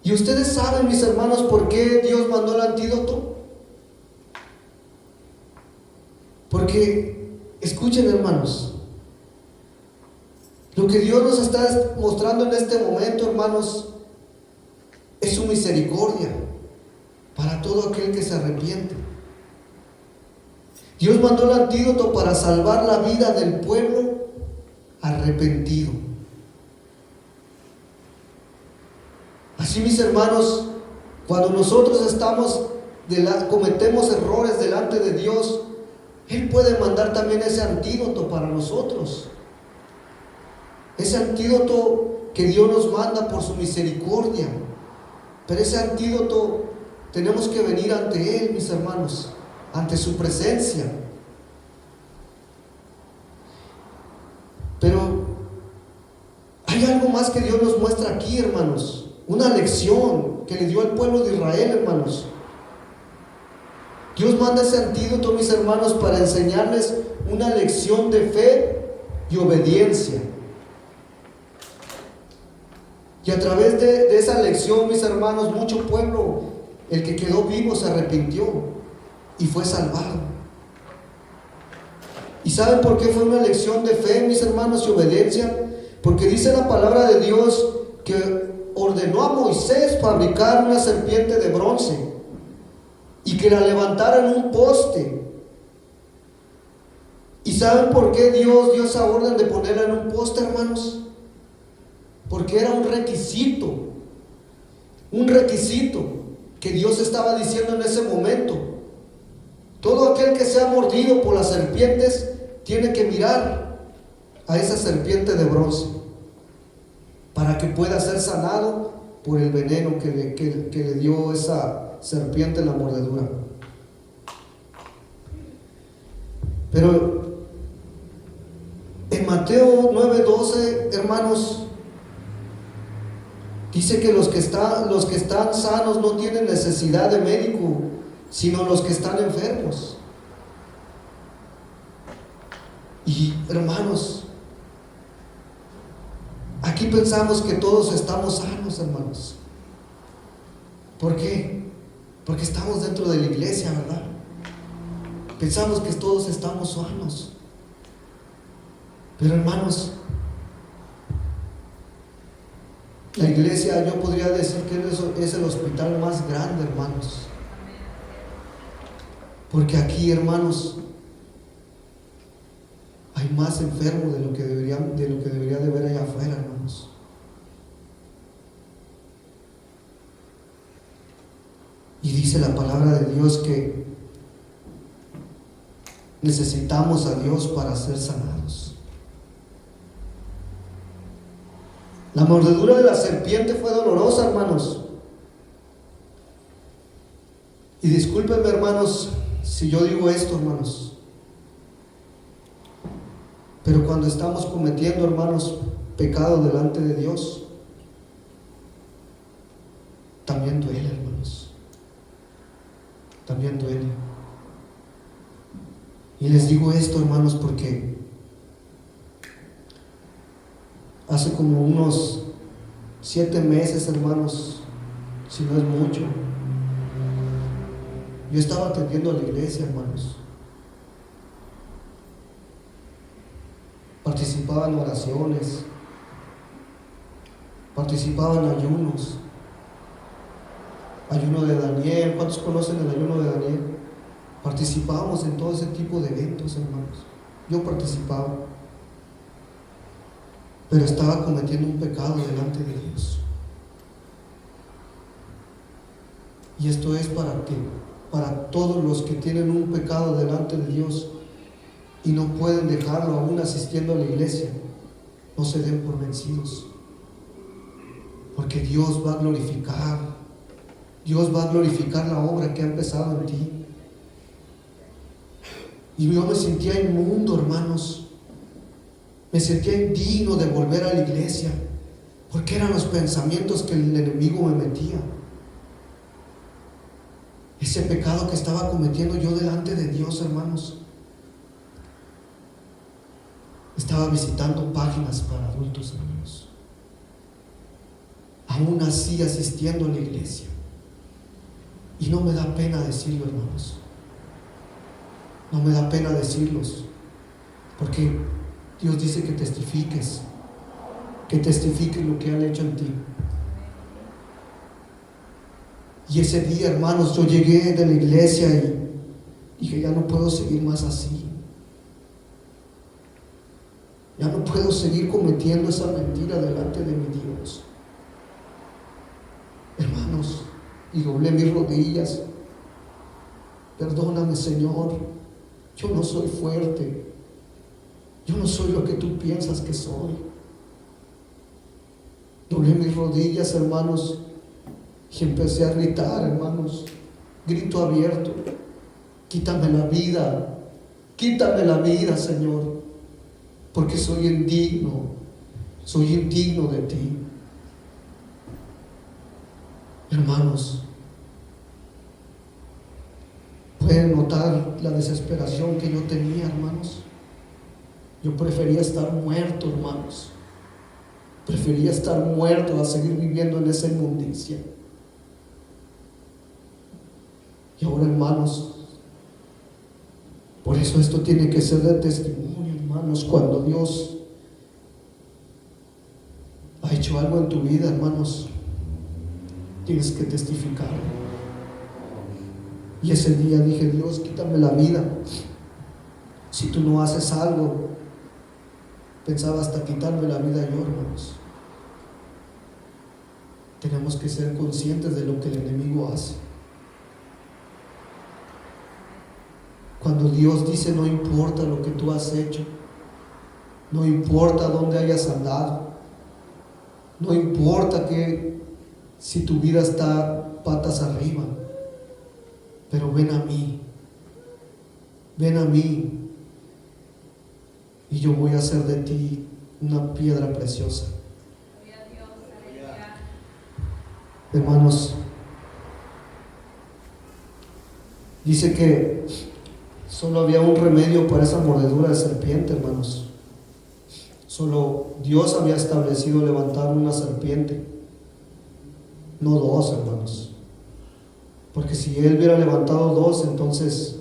Y ustedes saben, mis hermanos, por qué Dios mandó el antídoto. Porque, escuchen, hermanos, lo que Dios nos está mostrando en este momento, hermanos, es su misericordia para todo aquel que se arrepiente. Dios mandó el antídoto para salvar la vida del pueblo arrepentido. Así, mis hermanos, cuando nosotros cometemos errores delante de Dios, Él puede mandar también ese antídoto para nosotros. Ese antídoto que Dios nos manda por su misericordia. Pero ese antídoto tenemos que venir ante Él, mis hermanos, ante su presencia. Pero hay algo más que Dios nos muestra aquí, hermanos. Una lección que le dio al pueblo de Israel, hermanos. Dios manda ese antídoto, mis hermanos, para enseñarles una lección de fe y obediencia. Y a través de esa lección, mis hermanos, mucho pueblo, el que quedó vivo, se arrepintió y fue salvado. ¿Y saben por qué fue una lección de fe, mis hermanos, y obediencia? Porque dice la palabra de Dios que ordenó a Moisés fabricar una serpiente de bronce y que la levantara en un poste. ¿Y saben por qué Dios dio esa orden de ponerla en un poste, hermanos? Porque era un requisito que Dios estaba diciendo en ese momento. Todo aquel que sea mordido por las serpientes tiene que mirar a esa serpiente de bronce para que pueda ser sanado por el veneno que le dio esa serpiente en la mordedura. Pero en Mateo 9:12, hermanos, dice que los que están sanos no tienen necesidad de médico, sino los que están enfermos. Y hermanos, aquí pensamos que todos estamos sanos, hermanos. ¿Por qué? Porque estamos dentro de la iglesia, ¿verdad? Pensamos que todos estamos sanos. Pero hermanos, la iglesia, yo podría decir que es el hospital más grande, hermanos. Porque aquí, hermanos, hay más enfermos de lo que debería de haber allá afuera, hermanos. Y dice la palabra de Dios que necesitamos a Dios para ser sanados. La mordedura de la serpiente fue dolorosa, hermanos. Y discúlpenme, hermanos, si yo digo esto, hermanos, pero cuando estamos cometiendo, hermanos, pecado delante de Dios, también duele, hermanos. También duele. Y les digo esto, hermanos, porque hace como unos 7 meses, hermanos, si no es mucho, yo estaba atendiendo a la iglesia, hermanos. Participaba en oraciones, participaba en ayunos, ayuno de Daniel. ¿Cuántos conocen el ayuno de Daniel? Participábamos en todo ese tipo de eventos, hermanos. Yo participaba, pero estaba cometiendo un pecado delante de Dios. Y esto es para todos los que tienen un pecado delante de Dios y no pueden dejarlo aún asistiendo a la iglesia, no se den por vencidos, porque Dios va a glorificar la obra que ha empezado en ti. Y yo me sentía inmundo, hermanos, me sentía indigno de volver a la iglesia, porque eran los pensamientos que el enemigo me metía. Ese pecado que estaba cometiendo yo delante de Dios, hermanos. Estaba visitando páginas para adultos, hermanos. Aún así asistiendo a la iglesia. Y no me da pena decirlo, hermanos. No me da pena decirlos. Porque Dios dice que testifiques lo que han hecho en ti. Y ese día, hermanos, yo llegué de la iglesia y dije, ya no puedo seguir más así. Ya no puedo seguir cometiendo esa mentira delante de mi Dios. Hermanos, y doblé mis rodillas. Perdóname, Señor. Yo no soy fuerte. Yo no soy lo que tú piensas que soy. Doblé mis rodillas, hermanos, y empecé a gritar, hermanos, grito abierto: quítame la vida, Señor, porque soy indigno de ti. Hermanos, pueden notar la desesperación que yo tenía, hermanos. Yo prefería estar muerto, hermanos. Prefería estar muerto a seguir viviendo en esa inmundicia. Y ahora, hermanos, por eso esto tiene que ser de testimonio, hermanos. Cuando Dios ha hecho algo en tu vida, hermanos, tienes que testificar. Y ese día dije: Dios, quítame la vida. Si tú no haces algo, pensaba hasta quitarme la vida yo, hermanos. Tenemos que ser conscientes de lo que el enemigo hace. Cuando Dios dice: no importa lo que tú has hecho, no importa dónde hayas andado, no importa que si tu vida está patas arriba, pero ven a mí, y yo voy a hacer de ti una piedra preciosa. Hermanos, dice que solo había un remedio para esa mordedura de serpiente, hermanos. Solo Dios había establecido levantar una serpiente, no 2, hermanos. Porque si Él hubiera levantado 2, entonces,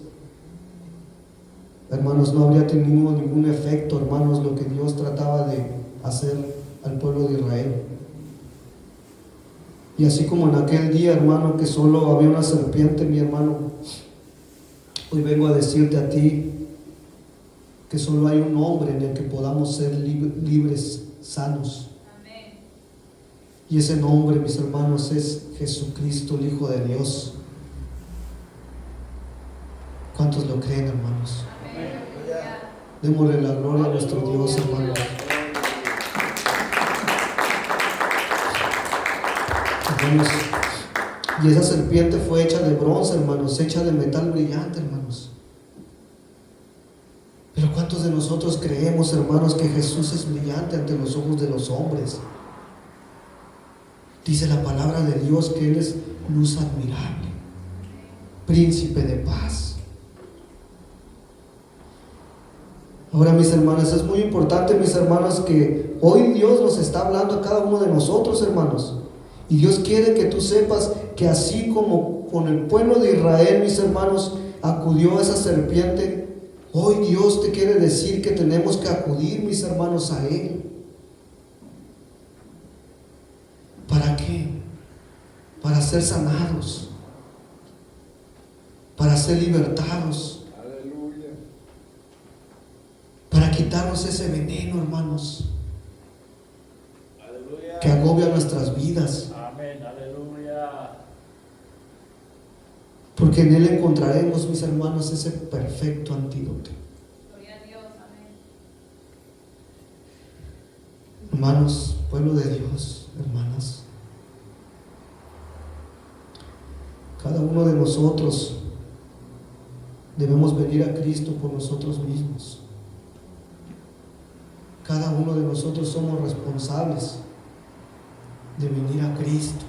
hermanos, no habría tenido ningún efecto, hermanos, lo que Dios trataba de hacer al pueblo de Israel. Y así como en aquel día, hermano, que solo había una serpiente, mi hermano, hoy vengo a decirte a ti que solo hay un nombre en el que podamos ser libres, sanos. Amén. Y ese nombre, mis hermanos, es Jesucristo, el Hijo de Dios. ¿Cuántos lo creen, hermanos? Amén. Démosle la gloria a nuestro Dios, hermanos. Hermanos, Y esa serpiente fue hecha de bronce, hermanos, hecha de metal brillante, hermanos. Pero ¿cuántos de nosotros creemos, hermanos, que Jesús es brillante ante los ojos de los hombres? Dice la palabra de Dios que Él es luz admirable, príncipe de paz. Ahora, mis hermanos, es muy importante, mis hermanos, que hoy Dios nos está hablando a cada uno de nosotros, hermanos. Y Dios quiere que tú sepas que así como con el pueblo de Israel, mis hermanos, acudió esa serpiente, hoy Dios te quiere decir que tenemos que acudir, mis hermanos, a Él. ¿Para qué? Para ser sanados, para ser libertados, Aleluya. para quitarnos ese veneno, hermanos, Aleluya. que agobia nuestras vidas. Amén, aleluya. Porque en Él encontraremos, mis hermanos, ese perfecto antídoto. Gloria a Dios, amén. Hermanos, pueblo de Dios, hermanas, cada uno de nosotros debemos venir a Cristo por nosotros mismos. Cada uno de nosotros somos responsables de venir a Cristo.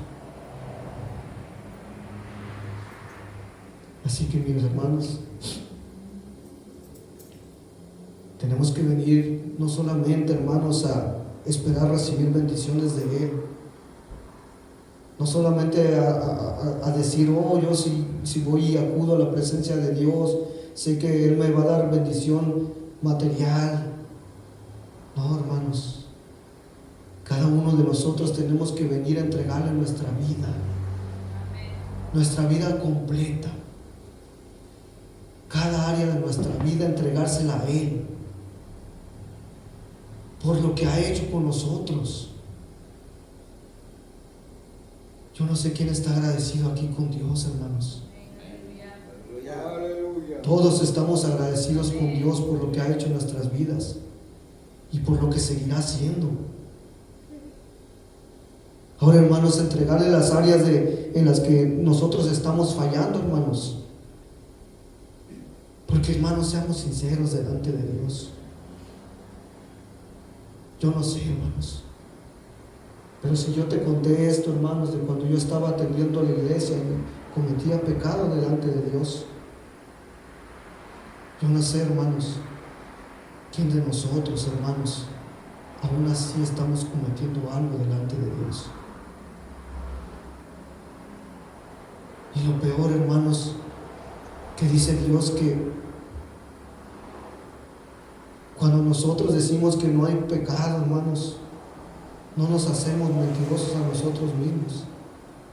Así que, mis hermanos, tenemos que venir no solamente, hermanos, a esperar recibir bendiciones de Él, no solamente a decir, oh, yo si voy y acudo a la presencia de Dios, sé que Él me va a dar bendición material. No, hermanos, cada uno de nosotros tenemos que venir a entregarle nuestra vida completa, cada área de nuestra vida, entregársela a Él, por lo que ha hecho con nosotros. Yo no sé quién está agradecido aquí con Dios, hermanos. Aleluya. Aleluya. Todos estamos agradecidos con Dios por lo que ha hecho en nuestras vidas y por lo que seguirá haciendo. Ahora, hermanos, entregarle las áreas en las que nosotros estamos fallando, hermanos. Porque, hermanos, seamos sinceros delante de Dios. Yo no sé, hermanos, pero si yo te conté esto, hermanos, de cuando yo estaba atendiendo a la iglesia y cometía pecado delante de Dios, yo no sé, hermanos, quién de nosotros, hermanos, aún así estamos cometiendo algo delante de Dios. Y lo peor, hermanos, que dice Dios que cuando nosotros decimos que no hay pecado, hermanos, no nos hacemos mentirosos a nosotros mismos,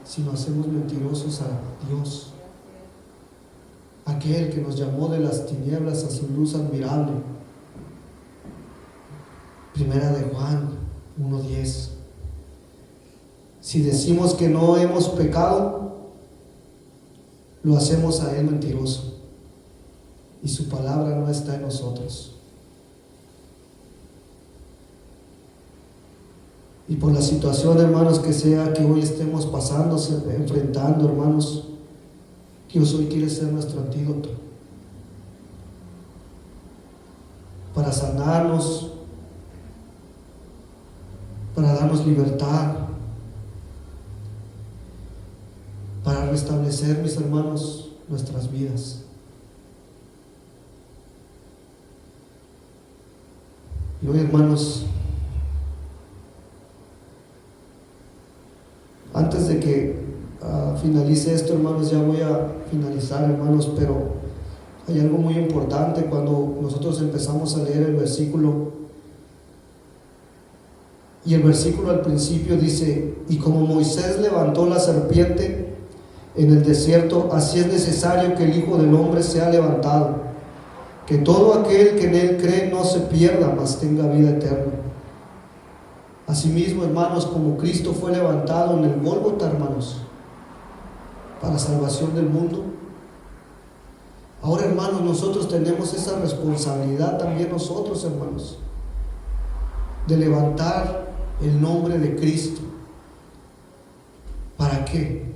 sino hacemos mentirosos a Dios, aquel que nos llamó de las tinieblas a su luz admirable. Primera de Juan 1:10. Si decimos que no hemos pecado, lo hacemos a Él mentiroso, y su palabra no está en nosotros. Y por la situación, hermanos, que sea que hoy estemos pasando, enfrentando, hermanos, Dios hoy quiere ser nuestro antídoto para sanarnos, para darnos libertad, para restablecer, mis hermanos, nuestras vidas. Y hoy, hermanos, antes de que finalice esto, hermanos, ya voy a finalizar, hermanos, pero hay algo muy importante cuando nosotros empezamos a leer el versículo. Y el versículo al principio dice: y como Moisés levantó la serpiente en el desierto, así es necesario que el Hijo del Hombre sea levantado, que todo aquel que en Él cree no se pierda, mas tenga vida eterna. Asimismo, hermanos, como Cristo fue levantado en el Gólgota, hermanos, para salvación del mundo, ahora, hermanos, nosotros tenemos esa responsabilidad también nosotros, hermanos, de levantar el nombre de Cristo. ¿Para qué?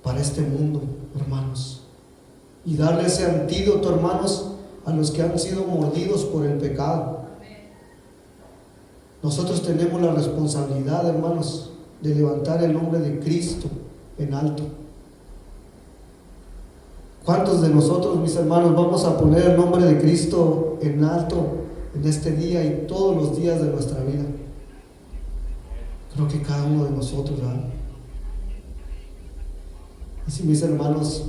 para este mundo, hermanos, y darle ese antídoto, hermanos, a los que han sido mordidos por el pecado. Nosotros tenemos la responsabilidad, hermanos, de levantar el nombre de Cristo en alto. ¿Cuántos de nosotros, mis hermanos, vamos a poner el nombre de Cristo en alto en este día y todos los días de nuestra vida? Creo que cada uno de nosotros, ¿verdad? Así, mis hermanos,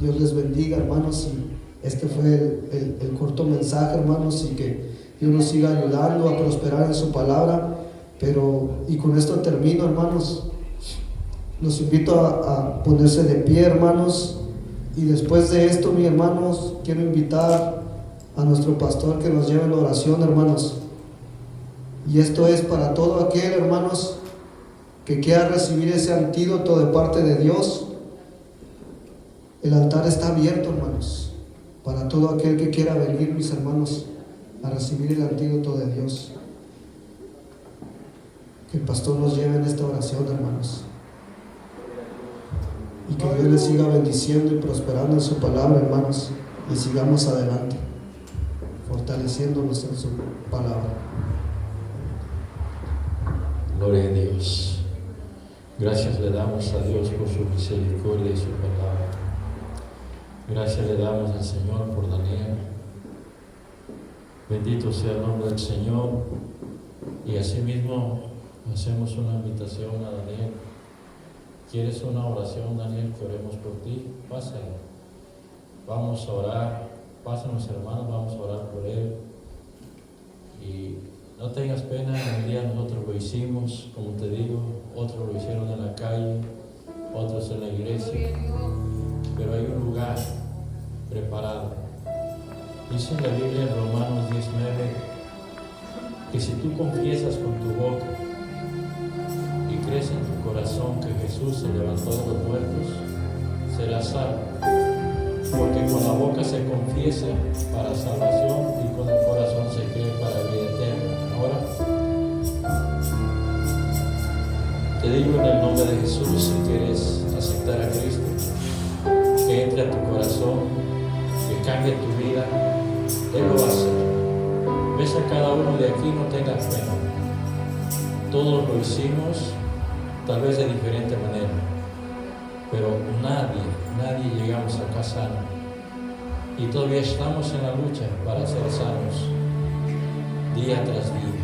Dios les bendiga, hermanos, y este fue el corto mensaje, hermanos, y que Dios nos siga ayudando a prosperar en su palabra. Y con esto termino, hermanos. Los invito a ponerse de pie, hermanos, y después de esto, mis hermanos, quiero invitar a nuestro pastor que nos lleve en oración, hermanos. Y esto es para todo aquel, hermanos, que quiera recibir ese antídoto de parte de Dios. El altar está abierto, hermanos, para todo aquel que quiera venir, mis hermanos, a recibir el antídoto de Dios. Que el pastor nos lleve en esta oración, hermanos, y que Dios les siga bendiciendo y prosperando en su palabra, hermanos, y sigamos adelante, fortaleciéndonos en su palabra. Gloria a Dios. Gracias le damos a Dios por su misericordia y su palabra. Gracias le damos al Señor por Daniel. Bendito sea el nombre del Señor. Y asimismo hacemos una invitación a Daniel. ¿Quieres una oración, Daniel, que oremos por ti? Pásale. Vamos a orar. Pásanos, hermanos, vamos a orar por él. Y no tengas pena, un día nosotros lo hicimos, como te digo, otros lo hicieron en la calle, otros en la iglesia, pero hay un lugar preparado. Dice en la Biblia en Romanos 19 que si tú confiesas con tu boca y crees en tu corazón que Jesús se levantó de los muertos, serás salvo. Porque con la boca se confiesa para salvación y con el corazón se cree para vida eterna. Ahora, te digo en el nombre de Jesús, si quieres aceptar a Cristo, que entre a tu corazón, que cambie tu vida, Él lo va a hacer. Ves a cada uno de aquí, no tengas pena. Todos lo hicimos, tal vez de diferente manera, pero nadie llegamos acá sano. Y todavía estamos en la lucha para ser sanos, día tras día,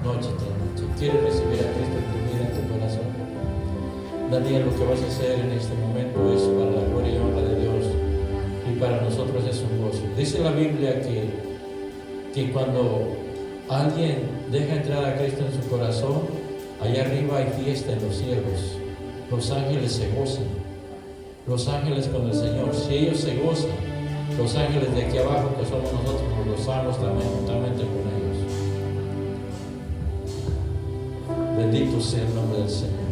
noche tras noche. ¿Quieres recibir a Cristo en tu vida, en tu corazón? Daniel, lo que vas a hacer en este momento es para la gloria y honra de Dios, y para nosotros es un gozo. Dice la Biblia que cuando alguien deja entrar a Cristo en su corazón, allá arriba hay fiesta en los cielos. Los ángeles se gozan. Los ángeles con el Señor. Si ellos se gozan, los ángeles de aquí abajo, que somos nosotros, nos gozamos también juntamente con ellos. Bendito sea el nombre del Señor.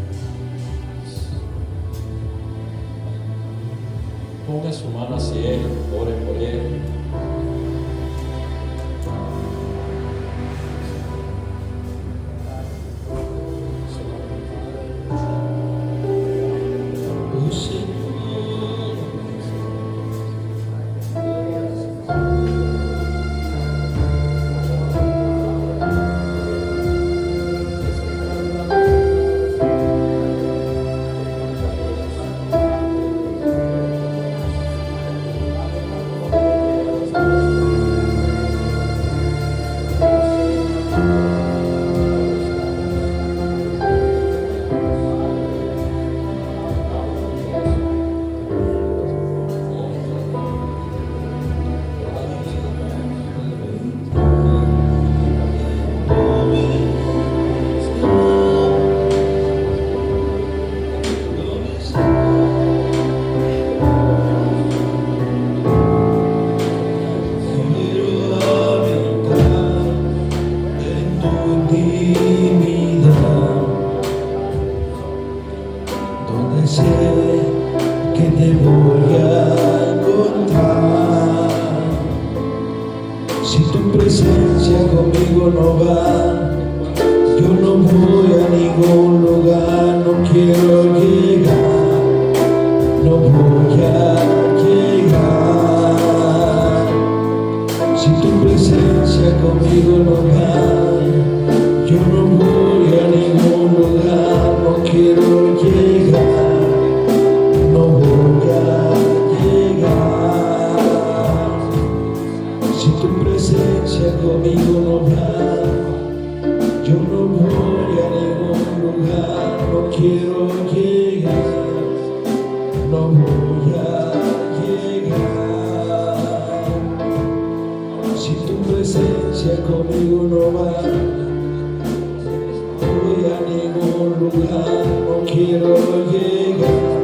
Ponga su mano hacia Él, ore por Él. Yo no voy a ningún lugar, no quiero llegar. conmigo no va. Yo no voy a ningún lugar, no quiero llegar, no voy a llegar. Si tu presencia conmigo no va, yo no voy a ningún lugar, no quiero llegar, no voy a llegar. Si tu presencia conmigo no va, no voy a ningún lugar, no quiero llegar.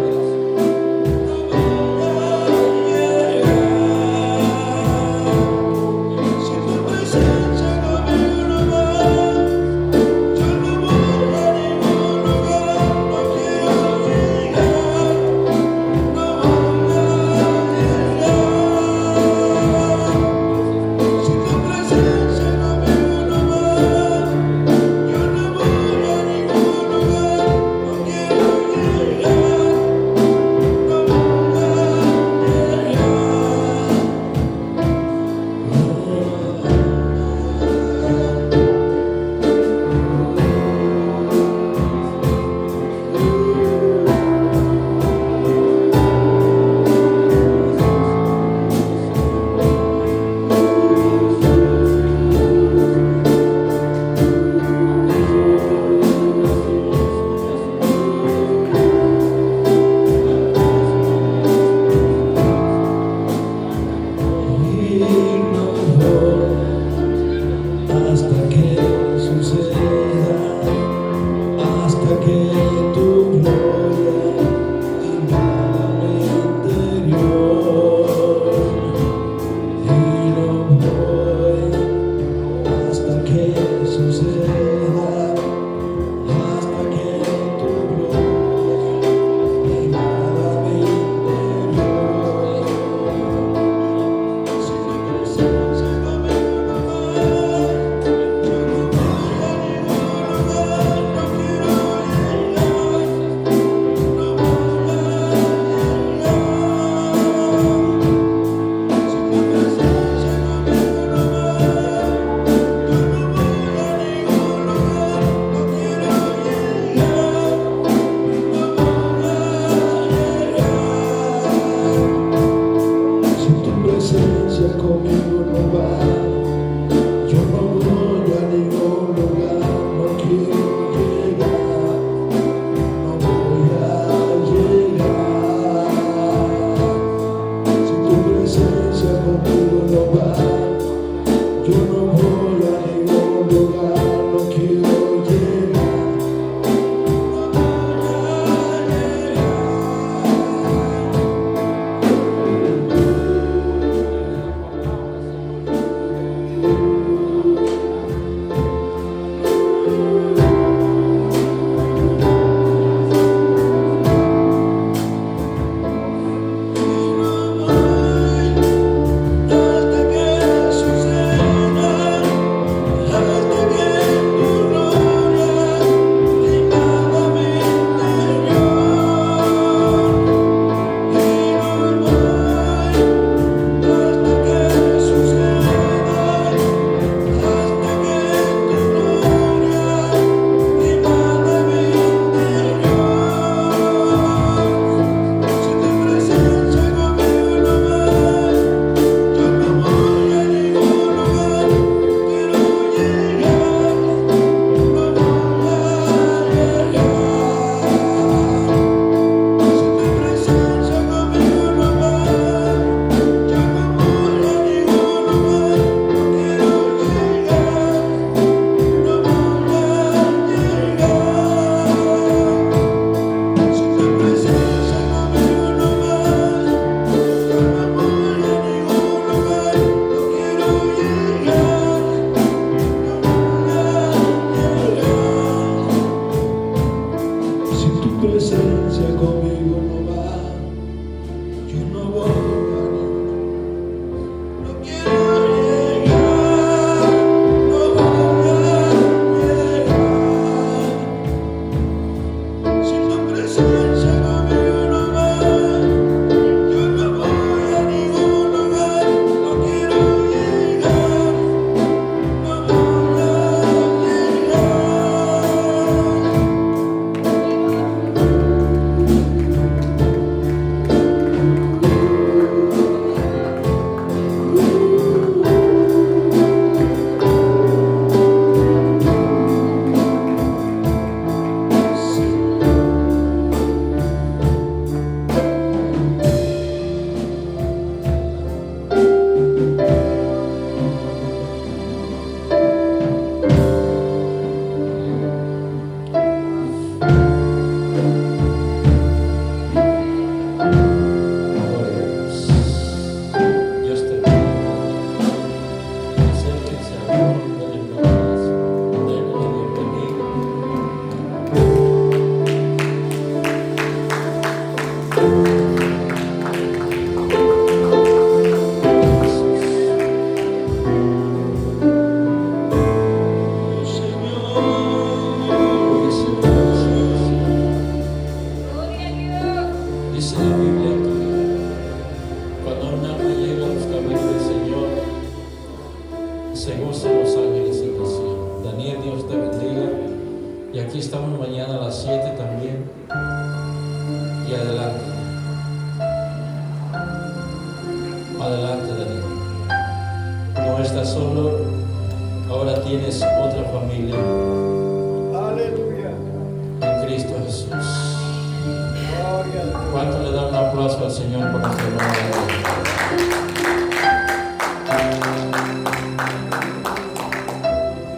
Conmigo no va. Señor, denle gracias, denle la bienvenida. Gloria a Dios. Dice la Biblia que cuando un alma llega a los caminos del Señor, se gozan los ángeles en el cielo. Daniel, Dios te bendiga. Y aquí estamos mañana a las 7 también. Y adelante. Adelante, Daniel. No estás solo, ahora tienes otra familia Aleluya. en Cristo Jesús. Gloria a Dios. ¿Cuánto le da un aplauso al Señor por nuestra hermana?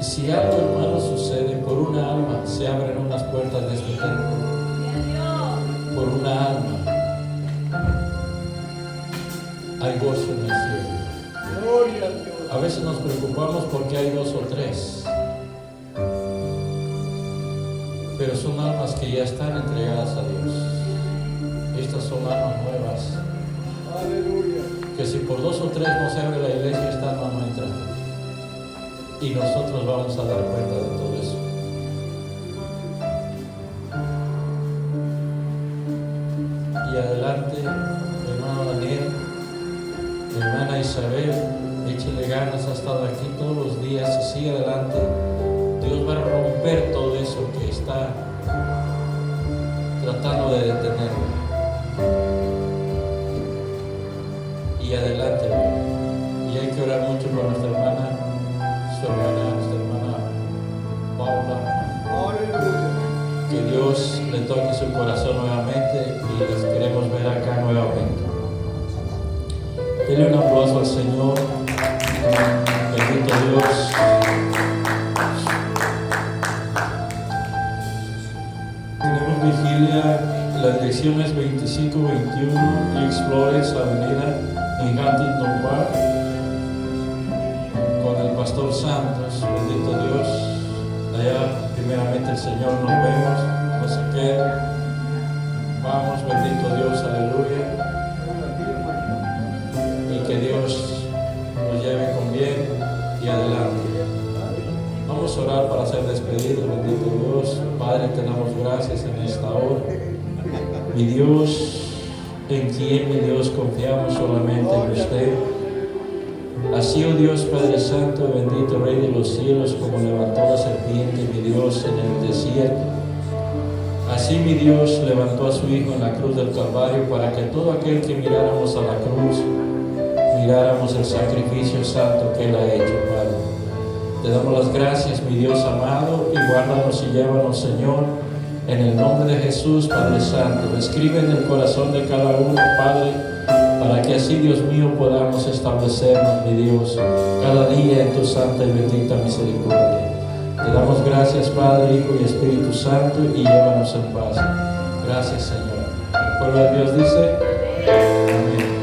Si algo, hermano, sucede, por una alma se abren unas puertas de este templo. Gloria a Dios. Por una alma hay gozo en el cielo. Gloria a Dios. A veces nos preocupamos porque hay 2 o 3, pero son almas que ya están entregadas a Dios. Estas son almas nuevas, Aleluya. que si por 2 o 3 no se abre la iglesia, esta alma no entra. Y nosotros vamos a dar cuenta de todo eso. Y adelante, hermano Daniel, hermana Isabel, échele ganas, ha estado aquí todos los días y sigue adelante. Dios va a romper todo eso que está tratando de detenerlo. Y adelante, hermano. Y hay que orar mucho por nuestra hermana, su hermana, nuestra hermana Paula. Aleluya. Que Dios le toque su corazón nuevamente y les queremos ver acá nuevamente. Denle un aplauso al Señor. Bendito Dios. Tenemos vigilia, la dirección es 2521 y Explores Avenida en Huntington Park con el Pastor Santos. Bendito Dios. Allá primeramente el Señor, nos vemos, no se queden. Vamos, bendito Dios, aleluya. Y que Dios nos lleve con bien y adelante. Vamos a orar para ser despedidos, bendito Dios. Padre, te damos gracias en esta hora. Mi Dios, en quien, mi Dios, confiamos solamente en usted. Así, oh Dios Padre Santo, bendito Rey de los cielos, como levantó la serpiente, mi Dios, en el desierto. Así, mi Dios, levantó a su Hijo en la cruz del Calvario para que todo aquel que miráramos a la cruz, miráramos el sacrificio santo que Él ha hecho, Padre. Te damos las gracias, mi Dios amado, y guárdanos y llévanos, Señor, en el nombre de Jesús, Padre Santo. Escribe en el corazón de cada uno, Padre, para que así, Dios mío, podamos establecernos, mi Dios, cada día en tu santa y bendita misericordia. Te damos gracias, Padre, Hijo y Espíritu Santo, y llévanos en paz. Gracias, Señor. El pueblo de Dios dice, amén.